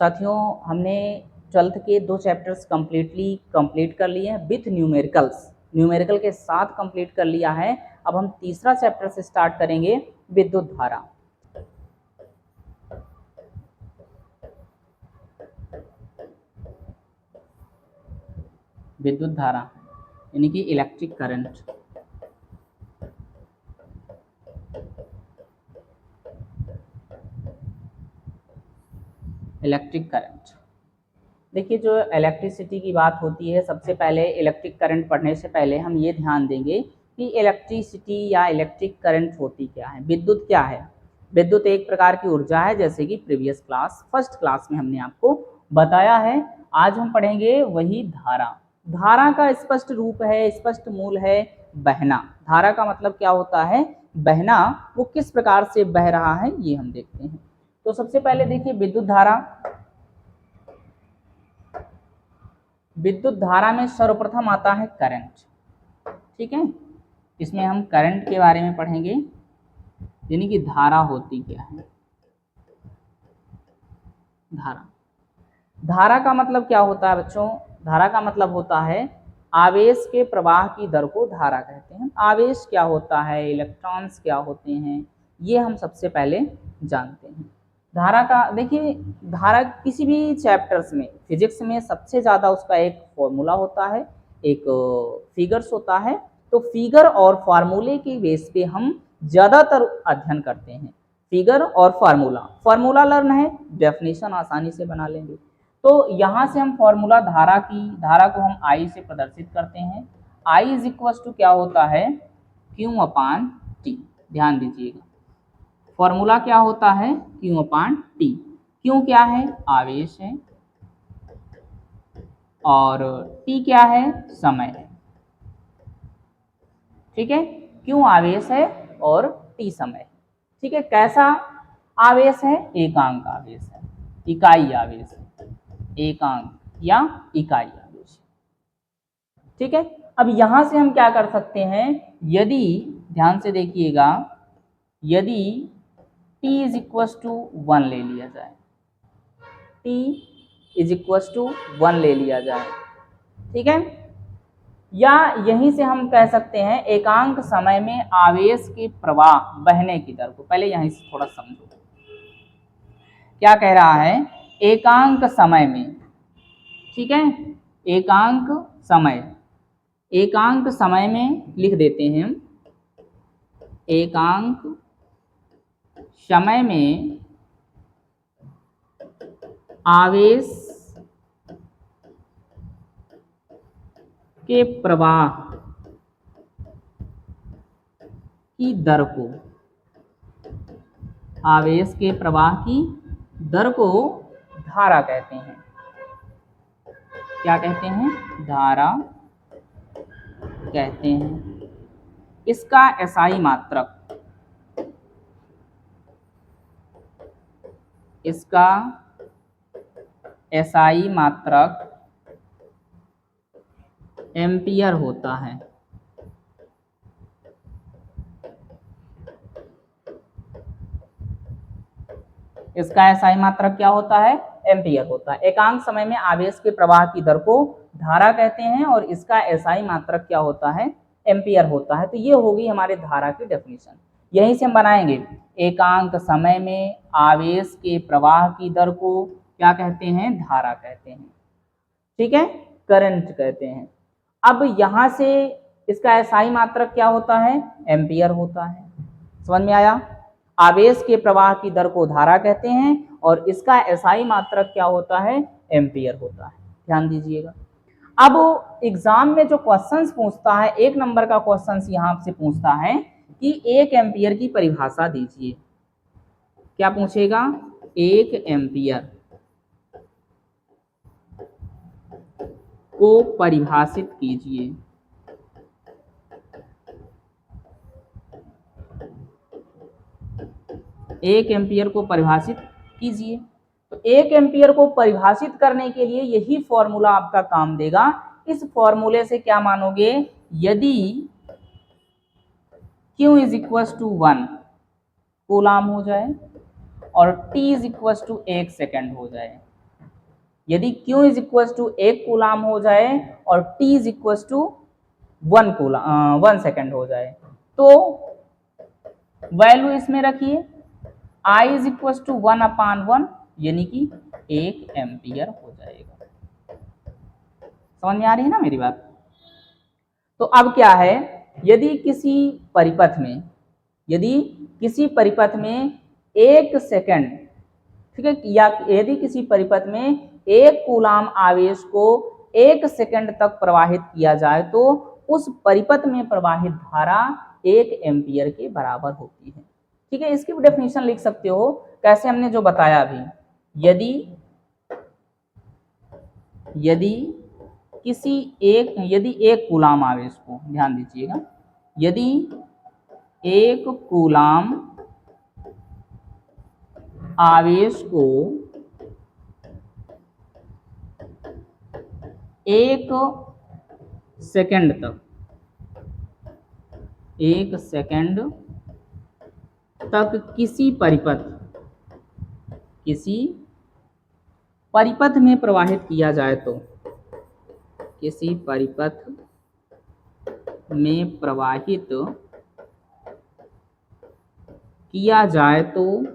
साथियों, हमने 12th के 2 चैप्टर्स कंप्लीट कर लिए हैं विथ न्यूमेरिकल के साथ कंप्लीट कर लिया है। अब हम तीसरा चैप्टर से स्टार्ट करेंगे, विद्युत धारा। विद्युत धारा यानी कि इलेक्ट्रिक करंट। इलेक्ट्रिक करंट, देखिए जो इलेक्ट्रिसिटी की बात होती है, सबसे पहले इलेक्ट्रिक करंट पढ़ने से पहले हम ये ध्यान देंगे कि इलेक्ट्रिसिटी या इलेक्ट्रिक करंट होती क्या है। विद्युत क्या है? विद्युत एक प्रकार की ऊर्जा है, जैसे कि प्रीवियस फर्स्ट क्लास में हमने आपको बताया है। आज हम पढ़ेंगे वही धारा। धारा का स्पष्ट रूप है, स्पष्ट मूल है बहना। धारा का मतलब क्या होता है? बहना। वो किस प्रकार से बह रहा है ये हम देखते हैं। तो सबसे पहले देखिए विद्युत धारा। विद्युत धारा में सर्वप्रथम आता है करंट। ठीक है, इसमें हम करंट के बारे में पढ़ेंगे, यानी कि धारा होती क्या है। धारा का मतलब क्या होता है बच्चों? धारा का मतलब होता है आवेश के प्रवाह की दर को धारा कहते हैं। आवेश क्या होता है, इलेक्ट्रॉन्स क्या होते हैं, ये हम सबसे पहले जानते हैं। धारा का देखिए, धारा किसी भी चैप्टर्स में, फिजिक्स में सबसे ज़्यादा उसका एक फॉर्मूला होता है, एक फिगर्स होता है। तो फिगर और फार्मूले की बेस पे हम ज़्यादातर अध्ययन करते हैं। फिगर और फार्मूला लर्न है, डेफिनेशन आसानी से बना लेंगे। तो यहाँ से हम फॉर्मूला धारा को हम आई से प्रदर्शित करते हैं। आई इज इक्वल टू क्या होता है? क्यू अपान टी। ध्यान दीजिएगा, फॉर्मूला क्या होता है? क्यू अपान टी। क्यू क्या है? आवेश है, और टी क्या है? समय है। ठीक है, क्यू आवेश है और टी समय है। ठीक है, कैसा आवेश है? एकांक आवेश है, इकाई आवेश है, एकांक या इकाई आवेश। ठीक है, अब यहां से हम क्या कर सकते हैं? यदि ध्यान से देखिएगा, यदि t इज इक्वल टू 1 ले लिया जाए, t इज इक्वल टू 1 ले लिया जाए, ठीक है, या यहीं से हम कह सकते हैं एकांक समय में आवेश के प्रवाह बहने की दर को। पहले यहीं से थोड़ा समझो क्या कह रहा है। एकांक समय में, ठीक है, एकांक समय में लिख देते हैं हम। एकांक समय में आवेश के प्रवाह की दर को, आवेश के प्रवाह की दर को धारा कहते हैं। क्या कहते हैं? धारा कहते हैं। इसका एसआई मात्रक, इसका एसआई मात्रक एम्पियर होता है। इसका एसआई मात्रक क्या होता है? एम्पियर होता है। एकांक समय में आवेश के प्रवाह की दर को धारा कहते हैं और इसका एसआई मात्रक क्या होता है? एम्पियर होता है। तो ये होगी हमारे धारा की डेफिनेशन। यहीं से हम बनाएंगे, एकांक समय में आवेश के प्रवाह की दर को क्या कहते हैं? धारा कहते हैं। ठीक है, करंट कहते हैं। अब यहां से इसका एसआई मात्रक क्या होता है? एम्पियर होता है। समझ में आया? आवेश के प्रवाह की दर को धारा कहते हैं और इसका एसआई मात्रक क्या होता है? एम्पियर होता है। ध्यान दीजिएगा। अब एग्जाम में जो क्वेश्चंस पूछता है, 1 नंबर का क्वेश्चंस यहां से पूछता है कि 1 एम्पियर की परिभाषा दीजिए। क्या पूछेगा? 1 एम्पियर को परिभाषित कीजिए। एक एम्पियर को परिभाषित कीजिए। तो 1 एम्पियर को परिभाषित करने के लिए यही फॉर्मूला आपका काम देगा। इस फॉर्मूले से क्या मानोगे? यदि Q is equal to 1 coulomb हो जाए और T is equal to 1 second हो जाए, यदि Q is equal to 1 coulomb हो जाए और T is equal to 1 second हो जाए तो वैल्यू इसमें रखिए I इज इक्वल टू 1/1 यानी कि 1 एम्पियर हो जाएगा। समझ में आ रही है ना मेरी बात? तो अब क्या है, यदि किसी परिपथ में 1 सेकेंड, ठीक है, या यदि किसी परिपथ में 1 कूलाम आवेश को 1 सेकेंड तक प्रवाहित किया जाए तो उस परिपथ में प्रवाहित धारा 1 एम्पियर के बराबर होती है। ठीक है, इसकी भी डेफिनेशन लिख सकते हो, कैसे हमने जो बताया अभी। यदि 1 कूलाम आवेश को, ध्यान दीजिएगा, यदि 1 कूलाम आवेश को 1 सेकेंड तक किसी परिपथ में प्रवाहित किया जाए तो, किसी परिपथ में प्रवाहित किया जाए तो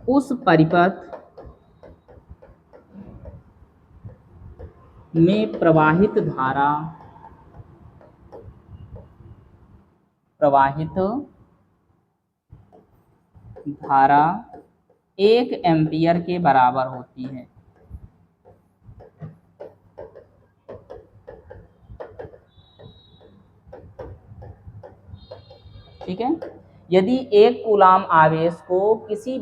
उस परिपथ में प्रवाहित धारा 1 एम्पियर के बराबर होती है। ठीक है, यदि 1 कूलाम आवेश को किसी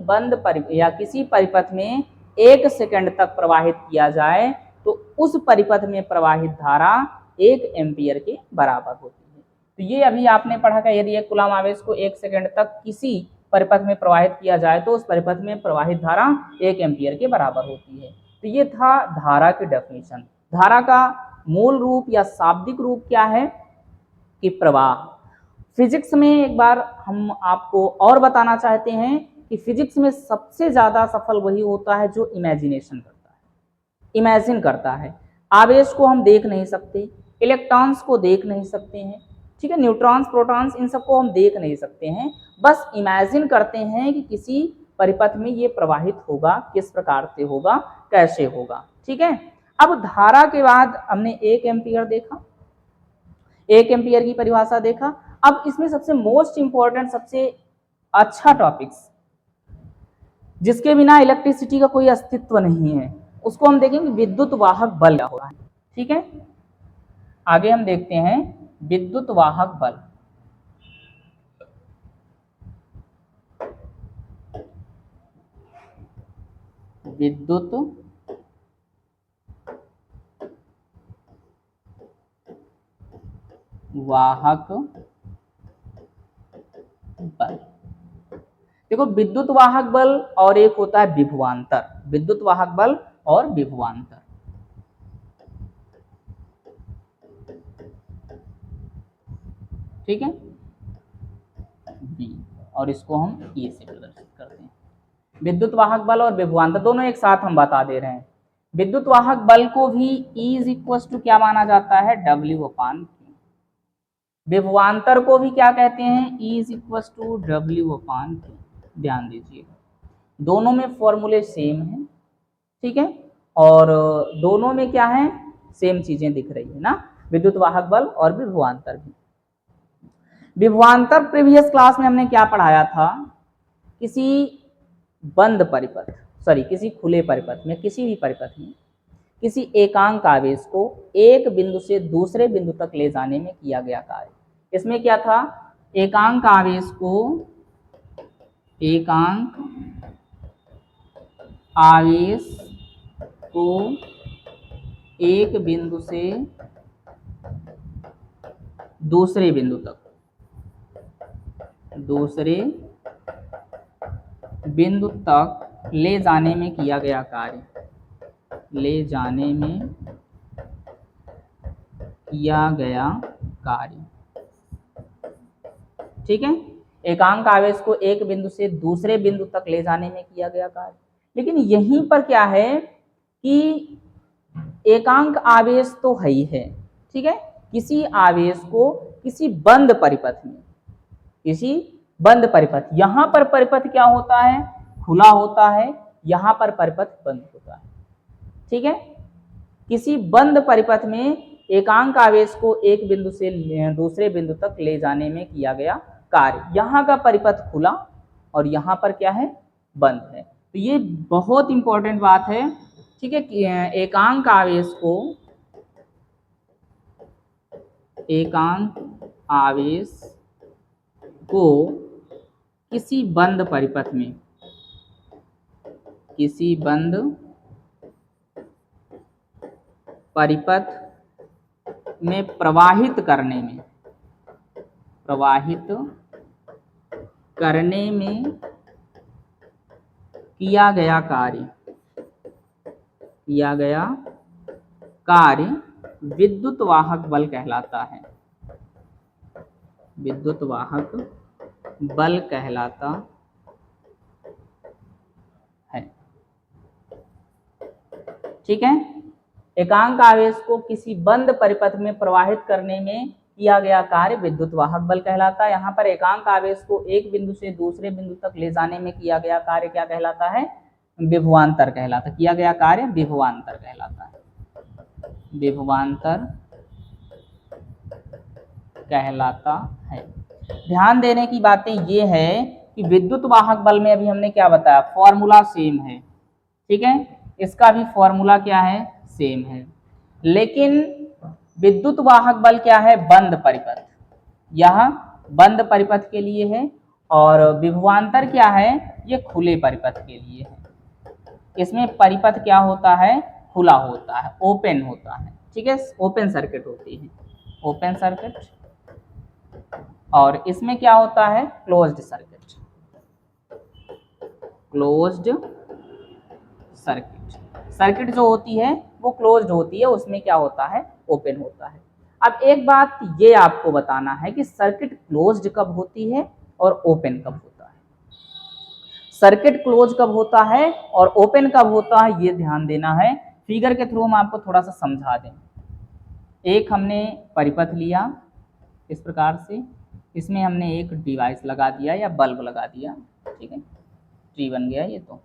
किसी परिपथ में 1 सेकेंड तक प्रवाहित किया जाए तो उस परिपथ में प्रवाहित धारा 1 एम्पियर के बराबर होती है। तो ये अभी आपने पढ़ा कि यदि 1 कूलाम आवेश को 1 सेकेंड तक किसी परिपथ में प्रवाहित किया जाए तो उस परिपथ में प्रवाहित धारा 1 एम्पियर के बराबर होती है। तो ये था धारा की डेफिनेशन। धारा का मूल रूप या शाब्दिक रूप क्या है कि प्रवाह। फिजिक्स में एक बार हम आपको और बताना चाहते हैं कि फिजिक्स में सबसे ज्यादा सफल वही होता है जो इमेजिनेशन करता है, इमेजिन करता है। आवेश को हम देख नहीं सकते, इलेक्ट्रॉन्स को देख नहीं सकते हैं, ठीक है, न्यूट्रॉन्स, प्रोटॉन्स, इन सबको हम देख नहीं सकते हैं, बस इमेजिन करते हैं कि किसी परिपथ में ये प्रवाहित होगा, किस प्रकार से होगा, कैसे होगा। ठीक है, अब धारा के बाद हमने 1 एम्पियर देखा, 1 एम्पियर की परिभाषा देखा। अब इसमें सबसे मोस्ट इंपॉर्टेंट, सबसे अच्छा टॉपिक्स, जिसके बिना इलेक्ट्रिसिटी का कोई अस्तित्व नहीं है, उसको हम देखेंगे विद्युत वाहक बल क्या होता है। ठीक है, आगे हम देखते हैं विद्युत वाहक बल। विद्युत वाहक बल, देखो विद्युत वाहक बल और एक होता है विभवांतर, विद्युत वाहक बल और विभवांतर। ठीक है, बी, और इसको हम ए से प्रदर्शित करते हैं। विद्युत वाहक बल और विभवांतर दोनों एक साथ हम बता दे रहे हैं। विद्युत वाहक बल को भी E इज इक्वल टू क्या माना जाता है, W/Q। विभवांतर को भी क्या कहते हैं, E is equal to W/Q। ध्यान दीजिए, दोनों में फॉर्मूले सेम है, ठीक है, और दोनों में क्या है, सेम चीजें दिख रही है ना, विद्युत वाहक बल और विभवांतर भी। विभवांतर प्रीवियस क्लास में हमने क्या पढ़ाया था, किसी बंद परिपथ, किसी खुले परिपथ में, किसी भी परिपथ में किसी एकांक आवेश को एक बिंदु से दूसरे बिंदु तक ले जाने में किया गया कार्य। इसमें क्या था, एकांक आवेश को एक बिंदु से दूसरे बिंदु तक ले जाने में किया गया कार्य, ठीक है। एकांक आवेश को एक बिंदु से दूसरे बिंदु तक ले जाने में किया गया कार्य। लेकिन यहीं पर क्या है कि एकांक आवेश तो है ही है, ठीक है, किसी आवेश को किसी बंद परिपथ में, किसी बंद परिपथ, यहां पर परिपथ क्या होता है, खुला होता है, यहां पर परिपथ बंद होता है, ठीक है। किसी बंद परिपथ में एकांक आवेश को एक बिंदु से दूसरे बिंदु तक ले जाने में किया गया कार्य, यहाँ का परिपथ खुला और यहाँ पर क्या है, बंद है। तो ये बहुत इंपॉर्टेंट बात है, ठीक है, कि एकांक आवेश को, एकांक आवेश को किसी बंद परिपथ में, किसी बंद परिपथ में प्रवाहित करने में, प्रवाहित करने में किया गया कार्य, किया गया कार्य विद्युत वाहक बल कहलाता है, विद्युत वाहक बल कहलाता है, ठीक है। एकांक आवेश को किसी बंद परिपथ में प्रवाहित करने में किया गया कार्य विद्युत वाहक बल कहलाता है। यहाँ पर एकांक आवेश को एक बिंदु से दूसरे बिंदु तक ले जाने में किया गया कार्य क्या कहलाता है, विभवांतर कहलाता है, किया गया कार्य विभवांतर कहलाता है, विभवांतर कहलाता है। ध्यान देने की बातें ये है कि विद्युत वाहक बल में अभी हमने क्या बताया, फॉर्मूला सेम है, ठीक है, इसका भी फॉर्मूला क्या है, सेम है। लेकिन विद्युत वाहक बल क्या है, बंद परिपथ, यह बंद परिपथ के लिए है, और विभवांतर क्या है, ये खुले परिपथ के लिए है। इसमें परिपथ क्या होता है, खुला होता है, ओपन होता है, ठीक है, ओपन सर्किट होती है, ओपन सर्किट। और इसमें क्या होता है, closed circuit, closed circuit. Circuit जो होती है वो क्लोज्ड होती है, उसमें क्या होता है, ओपन होता है। अब एक बात ये आपको बताना है कि सर्किट क्लोज्ड कब होती है और ओपन कब होता है, सर्किट क्लोज कब होता है और ओपन कब होता है, ये ध्यान देना है। फिगर के थ्रू हम आपको थोड़ा सा समझा दें। एक हमने परिपथ लिया इस प्रकार से, इसमें हमने एक डिवाइस लगा दिया या बल्ब लगा दिया, ठीक है, ट्री बन गया ये। तो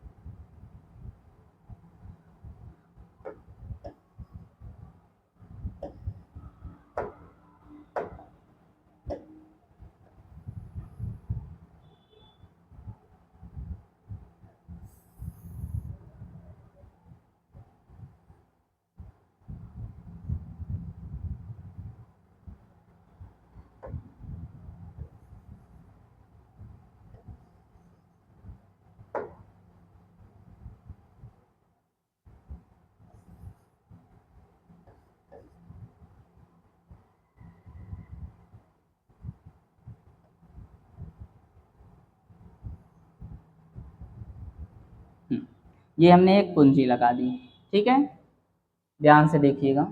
ये हमने एक कुंजी लगा दी, ठीक है, ध्यान से देखिएगा।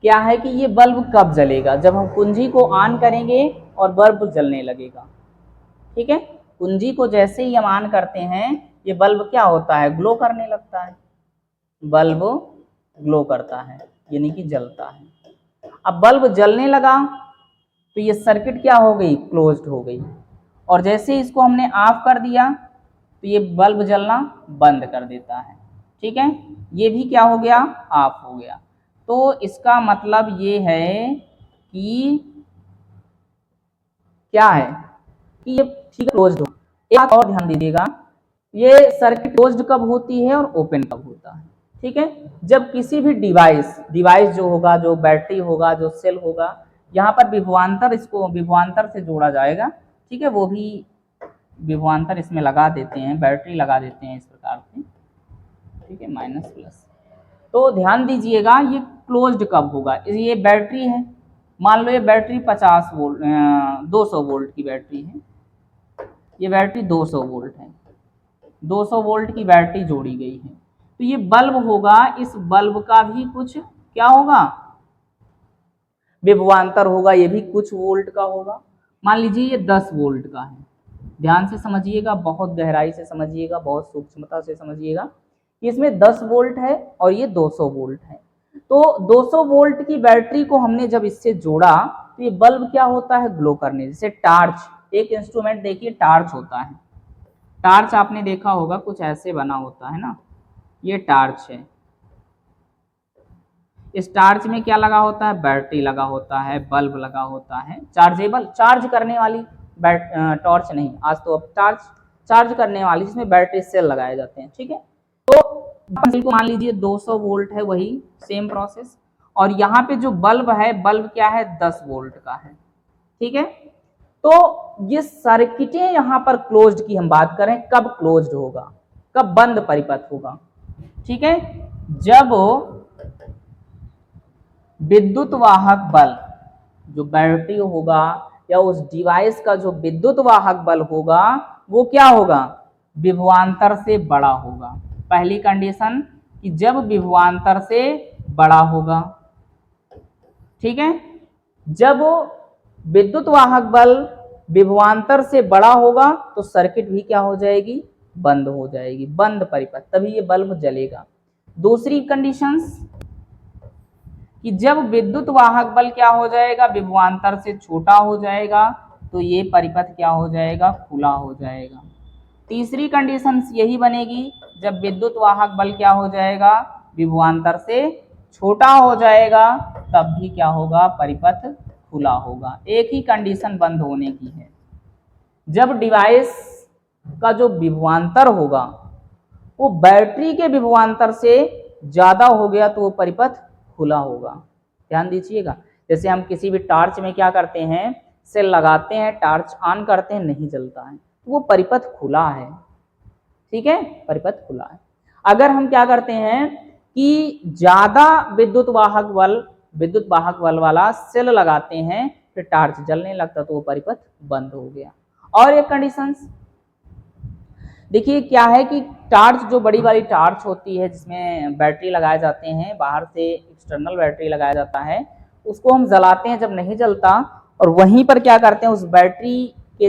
क्या है कि ये बल्ब कब जलेगा, जब हम कुंजी को ऑन करेंगे और बल्ब जलने लगेगा, ठीक है। कुंजी को जैसे ही हम ऑन करते हैं ये बल्ब क्या होता है, ग्लो करने लगता है, बल्ब ग्लो करता है, यानी कि जलता है। अब बल्ब जलने लगा तो ये सर्किट क्या हो गई, क्लोज्ड हो गई, और जैसे ही इसको हमने ऑफ कर दिया तो ये बल्ब जलना बंद कर देता है, ठीक है, ये भी क्या हो गया, ऑफ हो गया। तो इसका मतलब ये है कि क्या है कि ये ठीक क्लोज्ड हो। एक बात और ध्यान दीजिएगा, ये सर्किट क्लोज्ड कब होती है और ओपन कब होता है, ठीक है, जब किसी भी डिवाइस जो होगा, जो बैटरी होगा, जो सेल होगा, यहाँ पर विभवांतर, इसको विभवांतर से जोड़ा जाएगा, ठीक है, वो भी विभवांतर इसमें लगा देते हैं, बैटरी लगा देते हैं इस प्रकार से, ठीक है, माइनस प्लस। तो ध्यान दीजिएगा ये क्लोज्ड कब होगा, ये बैटरी है, मान लो ये बैटरी 50 वोल्ट 200 वोल्ट की बैटरी है, ये बैटरी 200 वोल्ट है, 200 वोल्ट की बैटरी जोड़ी गई है, तो ये बल्ब होगा, इस बल्ब का भी कुछ क्या होगा, विभवांतर होगा, ये भी कुछ वोल्ट का होगा। मान लीजिए ये 10 वोल्ट का है, ध्यान से समझिएगा, बहुत गहराई से समझिएगा, बहुत सूक्ष्मता से समझिएगा कि इसमें 10 वोल्ट है और ये 200 वोल्ट है। तो 200 वोल्ट की बैटरी को हमने जब इससे जोड़ा तो ये बल्ब क्या होता है, ग्लो करने, जैसे टार्च, एक इंस्ट्रूमेंट देखिए टार्च होता है, टार्च आपने देखा होगा कुछ ऐसे बना होता है ना, ये टार्च है। इस टार्च में क्या लगा होता है, बैटरी लगा होता है, बल्ब लगा होता है, चार्जेबल, चार्ज करने वाली टॉर्च नहीं, आज तो अब टार्च चार्ज करने वाली जिसमें बैटरी सेल लगाए जाते हैं, ठीक है। तो मान लीजिए 200 वोल्ट है, वही सेम प्रोसेस, और यहाँ पे जो बल्ब है, बल्ब क्या है, 10 वोल्ट का है, ठीक है। तो ये सर्किटें यहाँ पर क्लोज्ड की हम बात करें, कब क्लोज्ड होगा, कब बंद परिपथ होगा, ठीक है, जब विद्युत वाहक बल, जो बैटरी होगा या उस डिवाइस का जो विद्युत वाहक बल होगा वो क्या होगा, विभवांतर से बड़ा होगा। पहली कंडीशन कि जब विभवांतर से बड़ा होगा, ठीक है, जब विद्युत वाहक बल विभवांतर से बड़ा होगा तो सर्किट भी क्या हो जाएगी, बंद हो जाएगी, बंद परिपथ, तभी ये बल्ब जलेगा। दूसरी कंडीशंस कि जब विद्युत वाहक बल क्या हो जाएगा, विभवांतर से छोटा हो जाएगा तो ये परिपथ क्या हो जाएगा, खुला हो जाएगा। तीसरी कंडीशन यही बनेगी, जब विद्युत वाहक बल क्या हो जाएगा, विभवांतर से छोटा हो जाएगा, तब भी क्या होगा, परिपथ खुला होगा। एक ही कंडीशन बंद होने की है, जब डिवाइस का जो विभवांतर होगा वो बैटरी के विभवांतर से ज्यादा हो गया तो वो परिपथ खुला होगा। ध्यान दीजिएगा, जैसे हम किसी भी टार्च में क्या करते हैं, सेल लगाते हैं, टार्च ऑन करते हैं, नहीं जलता है, तो वो परिपथ खुला है, ठीक है, परिपथ खुला है। अगर हम क्या करते हैं कि ज्यादा विद्युत वाहक बल वाला सेल लगाते हैं, फिर टार्च जलने लगता तो वो परिपथ बंद हो गया। और एक कंडीशंस देखिए क्या है कि टार्च, जो बड़ी वाली टार्च होती है जिसमें बैटरी लगाए जाते हैं, बाहर से एक्सटर्नल बैटरी लगाया जाता है, उसको हम जलाते हैं, जब नहीं जलता और वहीं पर क्या करते हैं, उस बैटरी के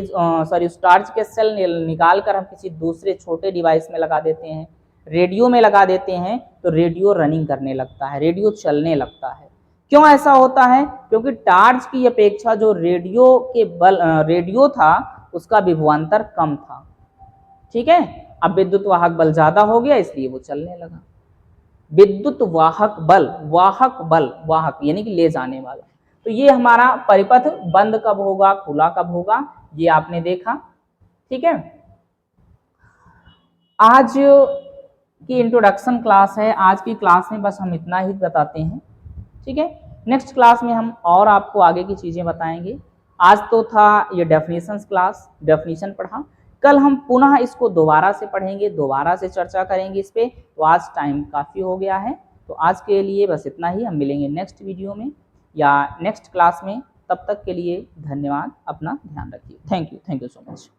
उस टार्च के सेल निकाल कर हम किसी दूसरे छोटे डिवाइस में लगा देते हैं, रेडियो में लगा देते हैं, तो रेडियो रनिंग करने लगता है, रेडियो चलने लगता है। क्यों ऐसा होता है, क्योंकि टार्च की अपेक्षा जो रेडियो था उसका विभवांतर कम था, ठीक है। अब विद्युत वाहक बल ज्यादा हो गया इसलिए वो चलने लगा। विद्युत वाहक बल, वाहक यानी कि ले जाने वाला। तो ये हमारा परिपथ बंद कब होगा, खुला कब होगा, ये आपने देखा, ठीक है। आज की इंट्रोडक्शन क्लास है, आज की क्लास में बस हम इतना ही बताते हैं, ठीक है। नेक्स्ट क्लास में हम और आपको आगे की चीजें बताएंगे। आज तो था ये डेफिनेशंस क्लास, डेफिनेशन पढ़ा, कल हम पुनः इसको दोबारा से पढ़ेंगे, दोबारा से चर्चा करेंगे इस पे। तो आज टाइम काफ़ी हो गया है, तो आज के लिए बस इतना ही। हम मिलेंगे नेक्स्ट वीडियो में या नेक्स्ट क्लास में, तब तक के लिए धन्यवाद, अपना ध्यान रखिए। Thank you so much.